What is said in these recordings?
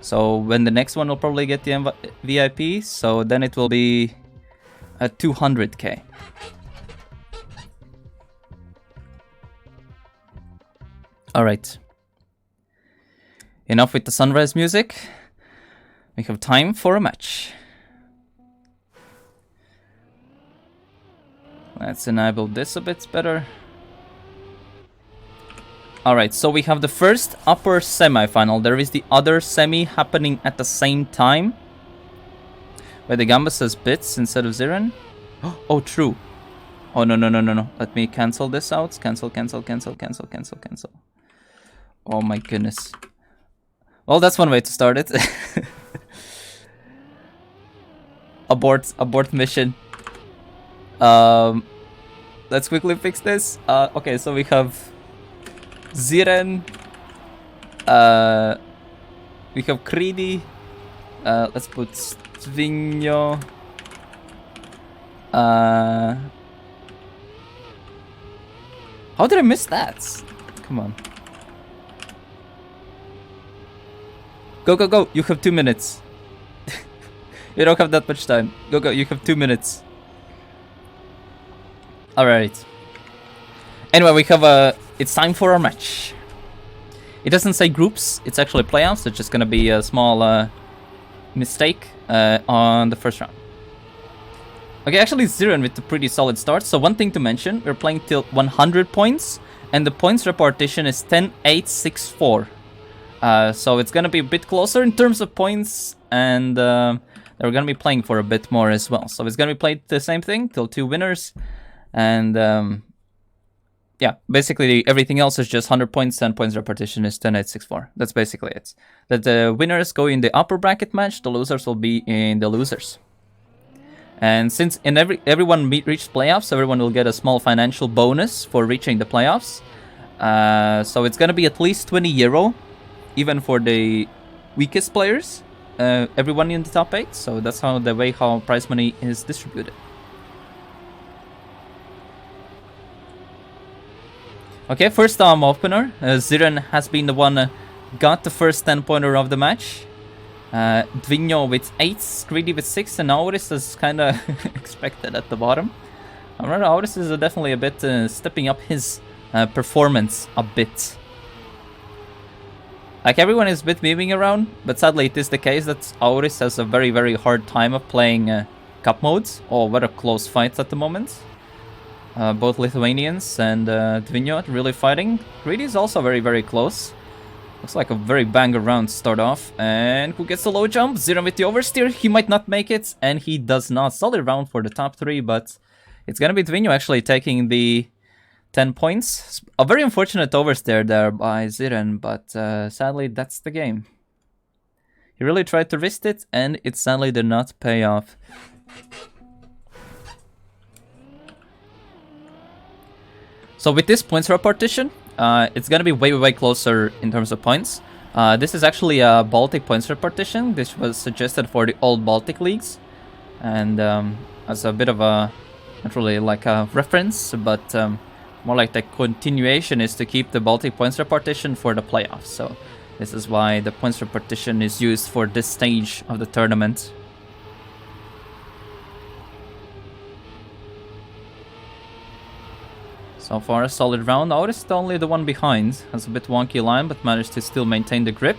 So when the next one will probably get the VIP, so then it will be at 200k. Alright. Enough with the sunrise music. We have time for a match. Let's enable this a bit better. Alright, so we have the first upper semi-final. There is the other semi happening at the same time. Where the Gamba says bits instead of Ziren. Oh, true. Oh, no. Let me cancel this out. Cancel. Oh my goodness. Well, that's one way to start it. Abort mission. Let's quickly fix this. Okay, so we have Ziren. We have Creedy. Let's put Svinjo. How did I miss that? Come on. Go. You have 2 minutes. You don't have that much time. Go. You have 2 minutes. Alright. Anyway, we have it's time for our match. It doesn't say groups. It's actually playoffs. It's just gonna be a small mistake on the first round. Okay, actually Ziren with a pretty solid start. So one thing to mention, we're playing till 100 points. And the points repartition is 10-8-6-4. So it's gonna be a bit closer in terms of points. And we're gonna be playing for a bit more as well. So it's gonna be played the same thing till 2 winners. And yeah, basically everything else is just 100 points, 10 points repartition is 10-8-6-4. That's basically it. That the winners go in the upper bracket match, the losers will be in the losers. And since everyone reached playoffs, everyone will get a small financial bonus for reaching the playoffs. So it's gonna be at least 20 euro, even for the weakest players. Everyone in the top 8. So that's how prize money is distributed. Okay, first opener. Ziren has been the one got the first 10-pointer of the match. Dvinjo with 8, Greedy with 6, and Auris is kind of expected at the bottom. Alright, Auris is definitely a bit stepping up his performance a bit. Like, everyone is a bit moving around, but sadly it is the case that Auris has a very, very hard time of playing cup modes. Oh, what a close fight at the moment. Both Lithuanians and Dvinjo really fighting. Greedy is also very, very close. Looks like a very banger round to start off. And who gets the low jump? Ziren with the oversteer. He might not make it, and he does not. Solid round for the top 3, but it's gonna be Dvinjo actually taking the 10 points. A very unfortunate oversteer there by Ziren, but sadly that's the game. He really tried to risk it, and it sadly did not pay off. So with this points repartition, it's gonna be way, way closer in terms of points. This is actually a Baltic points repartition. This was suggested for the old Baltic leagues, and as a bit of a, not really like a reference, but more like the continuation is to keep the Baltic points repartition for the playoffs. So this is why the points repartition is used for this stage of the tournament. So far, a solid round. Auris is only the one behind. Has a bit wonky line, but managed to still maintain the grip.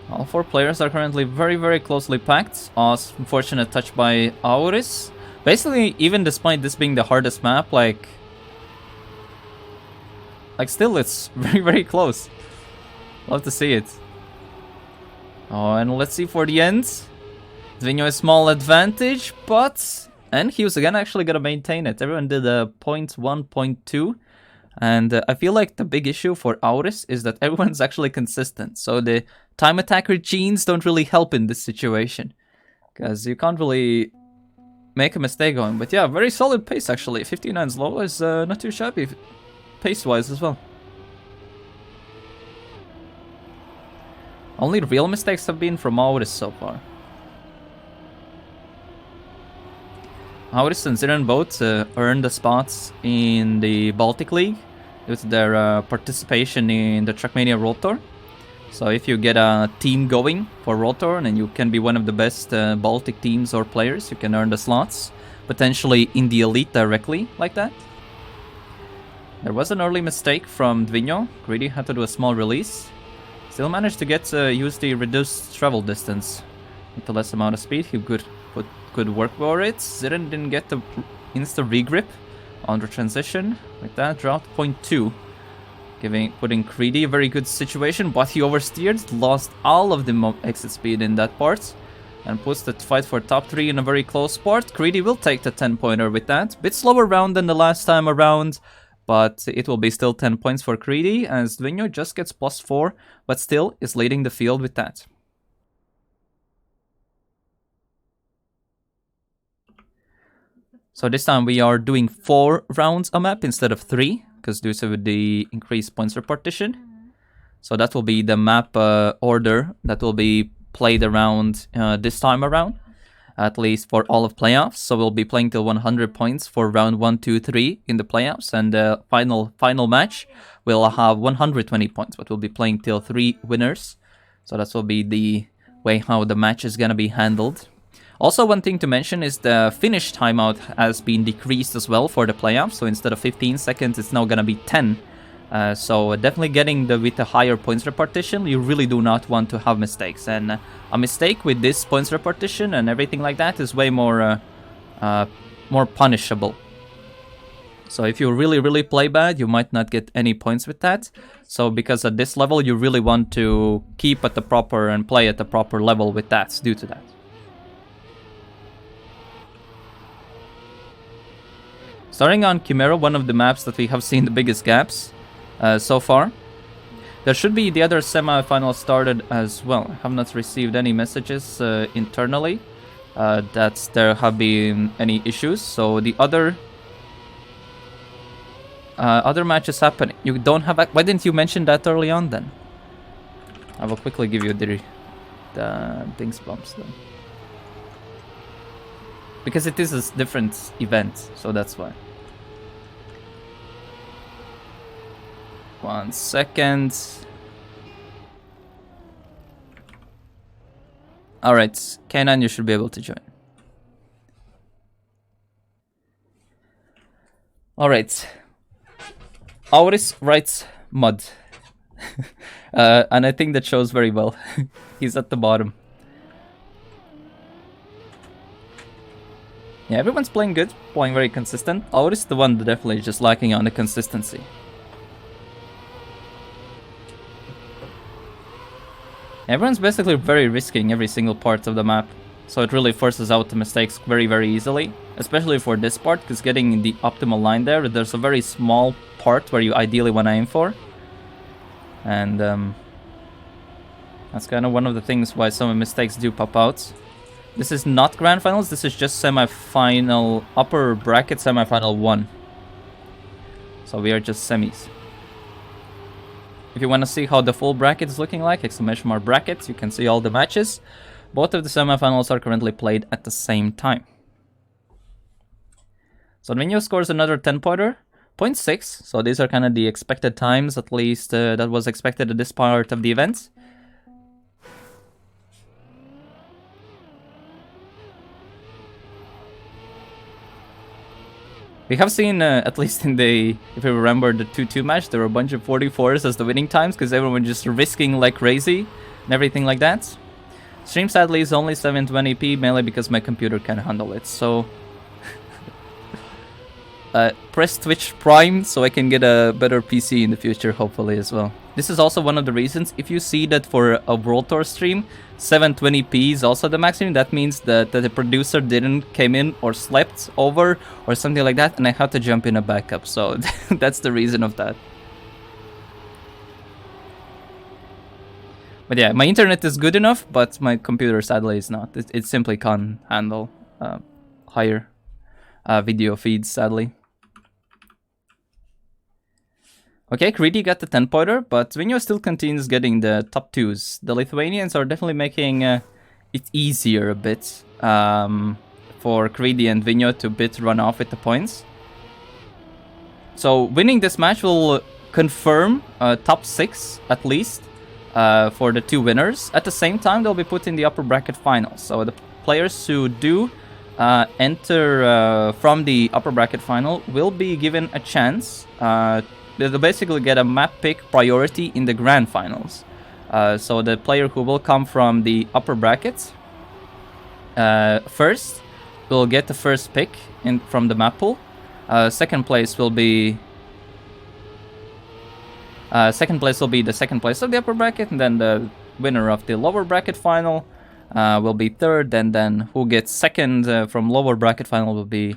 All 4 players are currently very, very closely packed. Unfortunate touch by Auris. Basically, even despite this being the hardest map, like still, it's very, very close. Love to see it. Oh, and let's see for the end. Dvinjo a small advantage, but... And he was again actually gonna maintain it. Everyone did a 0.1, 0.2. And I feel like the big issue for Auris is that everyone's actually consistent. So the time attacker genes don't really help in this situation. Because you can't really make a mistake going. But yeah, very solid pace actually. 59's low is not too shabby pace-wise as well. Only real mistakes have been from Auris so far. Auris and Ziren both earned the spots in the Baltic League with their participation in the Trackmania World Tour. So if you get a team going for World Tour and you can be one of the best Baltic teams or players, you can earn the slots, potentially in the elite directly like that. There was an early mistake from Dvinho. Greedy had to do a small release. Still managed to get use the reduced travel distance with a less amount of speed. He could put good work for it. Zirin didn't get the insta regrip on the transition. With that, dropped 0.2. Putting Greedy a very good situation, but he oversteered, lost all of the exit speed in that part, and puts the fight for top 3 in a very close spot. Greedy will take the 10-pointer with that. Bit slower round than the last time around, but it will be still 10 points for Greedy, as Dvinho just gets +4, but still is leading the field with that. So this time we are doing 4 rounds a map instead of 3, because due to the increased points repartition. So that will be the map order that will be played around this time around, at least for all of playoffs. So we'll be playing till 100 points for round 1, 2, 3 in the playoffs, and the final match will have 120 points, but we'll be playing till 3 winners. So that will be the way how the match is gonna be handled. Also, one thing to mention is the finish timeout has been decreased as well for the playoffs. So instead of 15 seconds, it's now gonna be 10. So definitely getting with a higher points repartition, you really do not want to have mistakes. And a mistake with this points repartition and everything like that is way more punishable. So if you really play bad, you might not get any points with that. So because at this level, you really want to keep at the proper and play at the proper level with that due to that. Starting on Chimera, one of the maps that we have seen the biggest gaps so far. There should be the other semi-final started as well. I have not received any messages internally that there have been any issues. So the other matches happening. You don't have. Why didn't you mention that early on then? I will quickly give you the things bumps then. Because it is a different event, so that's why. 1 second. Alright, K9, you should be able to join. Alright. Auris writes mud. And I think that shows very well. He's at the bottom. Yeah, everyone's playing good, playing very consistent. Auris is the one that definitely is just lacking on the consistency. Everyone's basically very risking every single part of the map, so it really forces out the mistakes very easily, especially for this part, because getting the optimal line there's a very small part where you ideally want to aim for, and that's kind of one of the things why some mistakes do pop out. This is not grand finals, this is just semi-final, upper bracket semi-final 1, so we are just semis. If you want to see how the full bracket is looking like, exclamation mark brackets, you can see all the matches. Both of the semifinals are currently played at the same time. So Dvinho scores another 10-pointer, 0.6, so these are kind of the expected times, at least that was expected at this part of the event. We have seen, at least in the, if you remember the 2-2 match, there were a bunch of 44s as the winning times, because everyone was just risking like crazy and everything like that. Stream sadly is only 720p, mainly because my computer can handle it, so... press Twitch Prime so I can get a better PC in the future, hopefully, as well. This is also one of the reasons, if you see that for a World Tour stream, 720p is also the maximum, that means that the producer didn't came in or slept over or something like that, and I had to jump in a backup, so that's the reason of that. But yeah, my internet is good enough, but my computer sadly is not. It simply can't handle higher video feeds, sadly. Okay, Greedy got the 10-pointer, but Dvinho still continues getting the top 2s. The Lithuanians are definitely making it easier a bit for Greedy and Dvinho to run off with the points. So winning this match will confirm top 6 at least for the 2 winners. At the same time, they'll be put in the upper bracket finals. So the players who do enter from the upper bracket final will be given a chance. They'll basically get a map pick priority in the grand finals. So the player who will come from the upper brackets first will get the first pick from the map pool. Second place will be the second place of the upper bracket, and then the winner of the lower bracket final will be third, and then who gets second from lower bracket final will be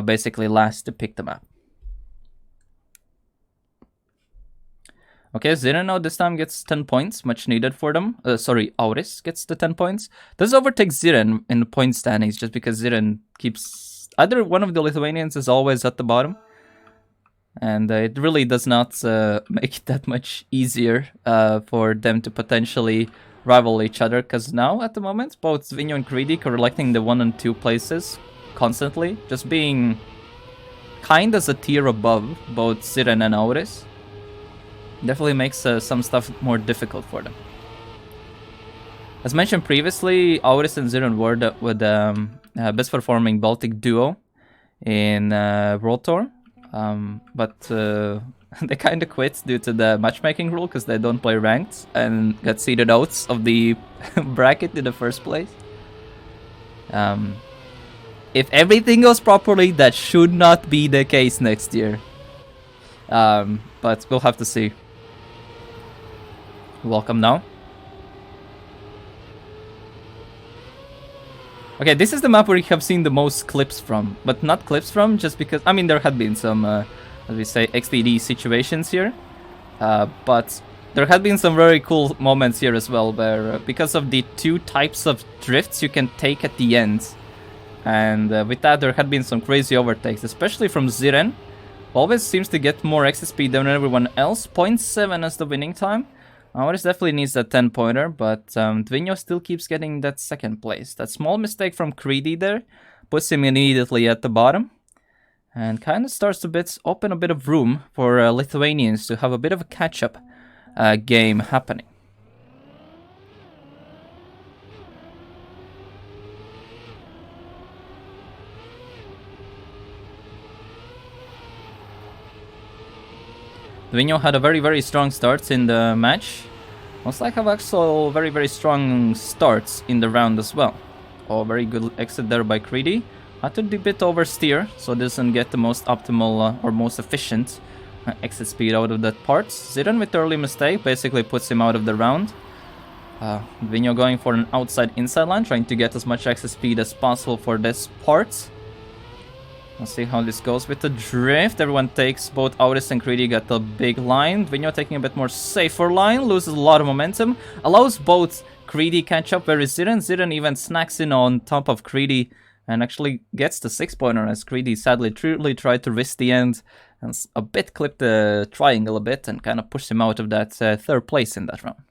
basically last to pick the map. Okay, Zirano this time gets 10 points, much needed for them. Sorry, Auris gets the 10 points. Does overtake Ziren in the point standings just because Ziren keeps... Either one of the Lithuanians is always at the bottom. And it really does not make it that much easier for them to potentially rival each other. Because now, at the moment, both Vinyo and Greedy collecting the 1 and 2 places constantly. Just being kind as a tier above both Ziren and Auris. Definitely makes some stuff more difficult for them. As mentioned previously, Auris and Ziren were the best performing Baltic duo in World Tour. But they kind of quit due to the matchmaking rule because they don't play ranked and got seeded out of the bracket in the first place. If everything goes properly, that should not be the case next year. But we'll have to see. Welcome now. Okay, this is the map where we have seen the most clips from, but not clips from just because, I mean, there had been some, as we say, XDD situations here, but there had been some very cool moments here as well, where because of the 2 types of drifts you can take at the end, and with that there had been some crazy overtakes, especially from Ziren, who always seems to get more exit speed than everyone else. 0.7 as the winning time. Auris definitely needs that 10-pointer, but Dvinho still keeps getting that 2nd place. That small mistake from Creedy there puts him immediately at the bottom. And kind of starts to open a bit of room for Lithuanians to have a bit of a catch-up game happening. Dvinho had a very strong start in the match. Most like have also very strong starts in the round as well. Oh, very good exit there by Creedy. Had to a bit oversteer, so doesn't get the most optimal or most efficient exit speed out of that part. Ziren with early mistake basically puts him out of the round. Dvinho going for an outside-inside line, trying to get as much exit speed as possible for this part. Let's see how this goes with the drift. Everyone takes, both Auris and Creedy got the big line. Dvinho taking a bit more safer line, loses a lot of momentum. Allows both Creedy catch up, whereas Ziren even snacks in on top of Creedy and actually gets the 6-pointer as Creedy sadly truly tried to risk the end and a bit clipped the triangle a bit and kind of pushed him out of that 3rd place in that round.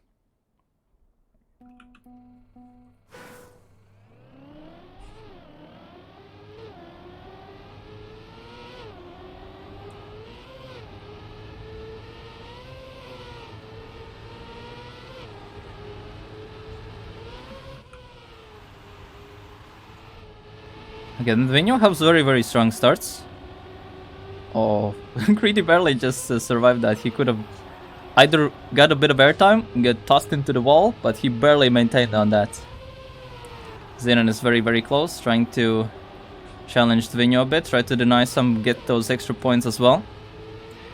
Again, Dvinho has very strong starts. Oh, Creedy barely just survived that. He could have either got a bit of airtime and get tossed into the wall, but he barely maintained on that. Ziren is very close, trying to challenge Dvinho a bit, try to deny some, get those extra points as well.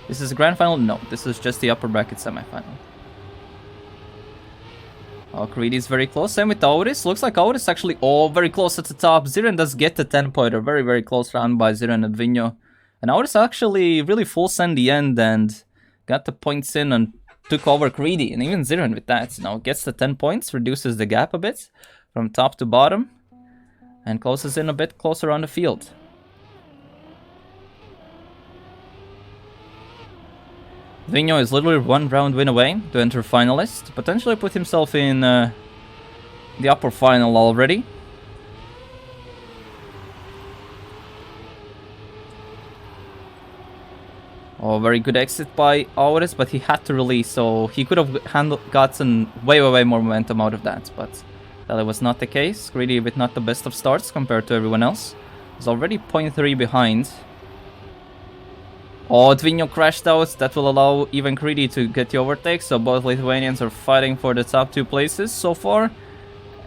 This is the grand final? No, this is just the upper bracket semi-final. Oh, Creedy is very close. Same with Auris. Looks like Auris actually very close at the top. Ziren does get the 10-pointer. Very close round by Ziren and Dvinho. And Auris actually really full send the end and got the points in and took over Creedy. And even Ziren with that. Now gets the 10 points, reduces the gap a bit from top to bottom, and closes in a bit closer on the field. Dvinho is literally 1 round win away to enter finalist, potentially put himself in the upper final already. Oh, very good exit by Auris, but he had to release, so he could have gotten way more momentum out of that, but that was not the case. Greedy with not the best of starts compared to everyone else. He's already 0.3 behind. Oh, Dvinho crashed out. That will allow even Greedy to get the overtake, so both Lithuanians are fighting for the top 2 places so far.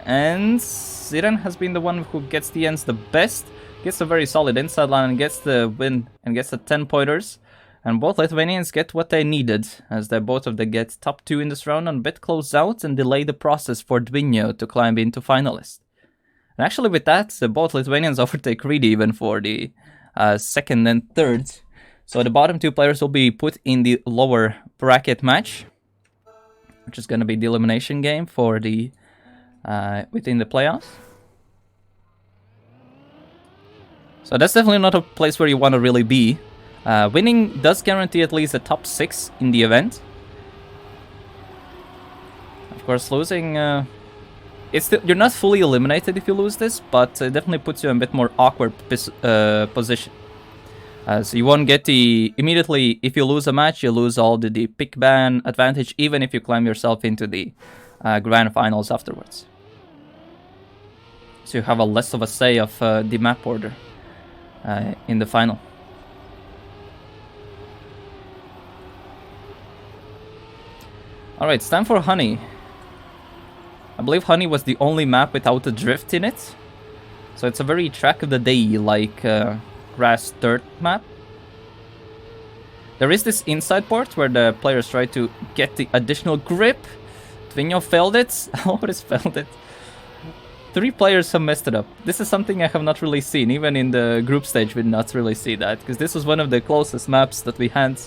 And Ziren has been the one who gets the ends the best. Gets a very solid inside line and gets the win and gets the 10 pointers. And both Lithuanians get what they needed, as they both of them get top 2 in this round and bit close out and delay the process for Dvinho to climb into finalist. And actually with that, both Lithuanians overtake Greedy even for the second and third. So the bottom 2 players will be put in the lower bracket match, which is going to be the elimination game for the within the playoffs. So that's definitely not a place where you want to really be. Winning does guarantee at least a top 6 in the event. Of course, losing, you're not fully eliminated if you lose this, but it definitely puts you in a bit more awkward position. So you won't get the... Immediately, if you lose a match, you lose all the pick ban advantage, even if you climb yourself into the grand finals afterwards. So you have a less of a say of the map order in the final. Alright, it's time for Honey. I believe Honey was the only map without a drift in it. So it's a very track of the day like grass dirt map. There is this inside part where the players try to get the additional grip. Dvinho failed it. Auris failed it. 3 players have messed it up. This is something I have not really seen. Even in the group stage we did not really see that, because this was one of the closest maps that we had.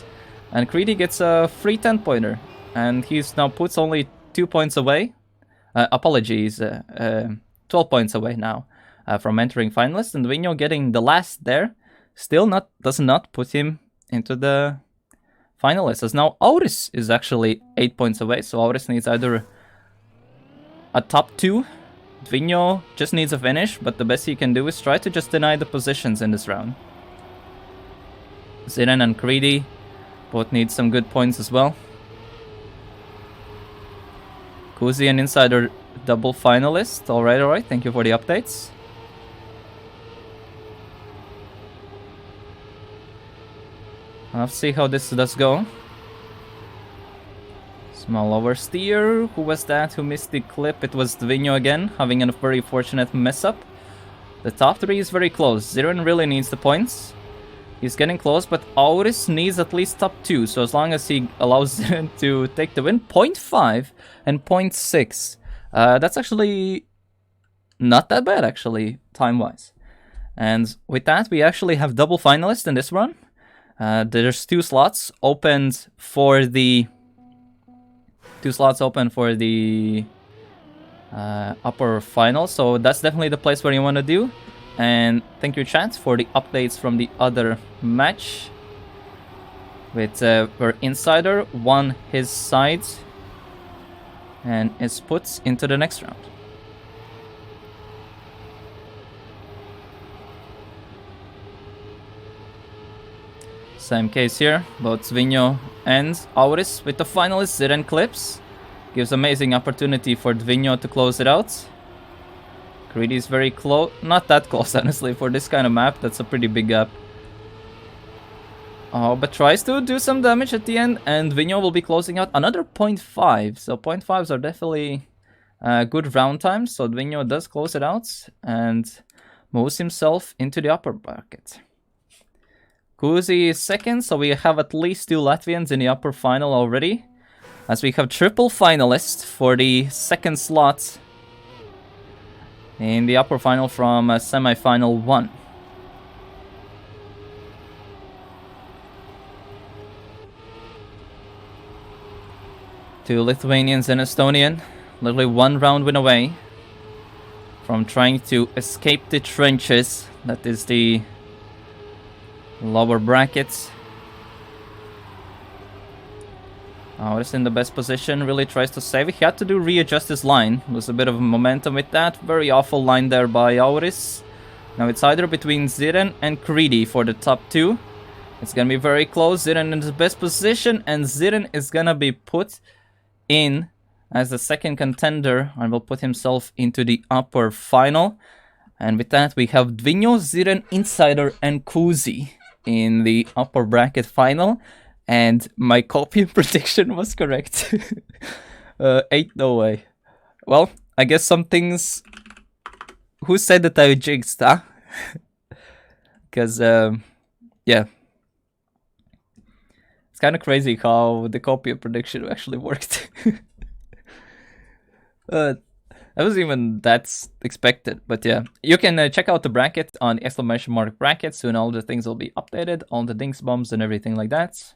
And Greedy gets a free 10-pointer. And he's now puts only 2 points away. 12 points away now from entering finalists. And Dvinho getting the last there still does not put him into the finalists. As now Auris is actually 8 points away. So Auris needs either a top 2. Dvinho just needs a finish, but the best he can do is try to just deny the positions in this round. Ziren and Greedy both need some good points as well. Kuzi and Insider double finalist. Alright, thank you for the updates. Let's see how this does go. Small oversteer. Who was that who missed the clip? It was Dvinho again, having a very fortunate mess up. The top 3 is very close. Ziren really needs the points. He's getting close, but Auris needs at least top 2. So as long as he allows Ziren to take the win, 0.5 and 0.6. That's actually not that bad, actually, time-wise. And with that, we actually have double finalists in this run. There's 2 slots opened for the... upper final, so that's definitely the place where you want to do. And thank you, chat, for the updates from the other match, with where Insider won his side and is put into the next round. Same case here, both Dvinho and Auris with the finalists. Ziren clips. Gives amazing opportunity for Dvinho to close it out. Greedy is very close. Not that close, honestly, for this kind of map. That's a pretty big gap. Oh, but tries to do some damage at the end. And Dvinho will be closing out another 0.5. So 0.5s are definitely good round times. So Dvinho does close it out and moves himself into the upper bracket. Kuzi is second, so we have at least 2 Latvians in the upper final already. As we have triple finalists for the second slot in the upper final from semi-final 1. Two Lithuanians and Estonian, literally 1 round win away from trying to escape the trenches. That is the lower brackets. Auris in the best position, really tries to save it. He had to readjust his line. Lose a bit of momentum with that. Very awful line there by Auris. Now it's either between Ziren and Greedy for the top 2. It's gonna be very close. Zirin in the best position, and Zirin is gonna be put in as the second contender and will put himself into the upper final. And with that, we have Dvinho, Zirin, Insider, and Kuzi in the upper bracket final. And my copy prediction was correct. 8, no way. Well, I guess some things... Who said that I jinxed, huh? Because, yeah. It's kind of crazy how the copy prediction actually worked. That wasn't even that expected, but yeah. You can check out the bracket on !bracket. Soon all the things will be updated, all the dinks bombs and everything like that.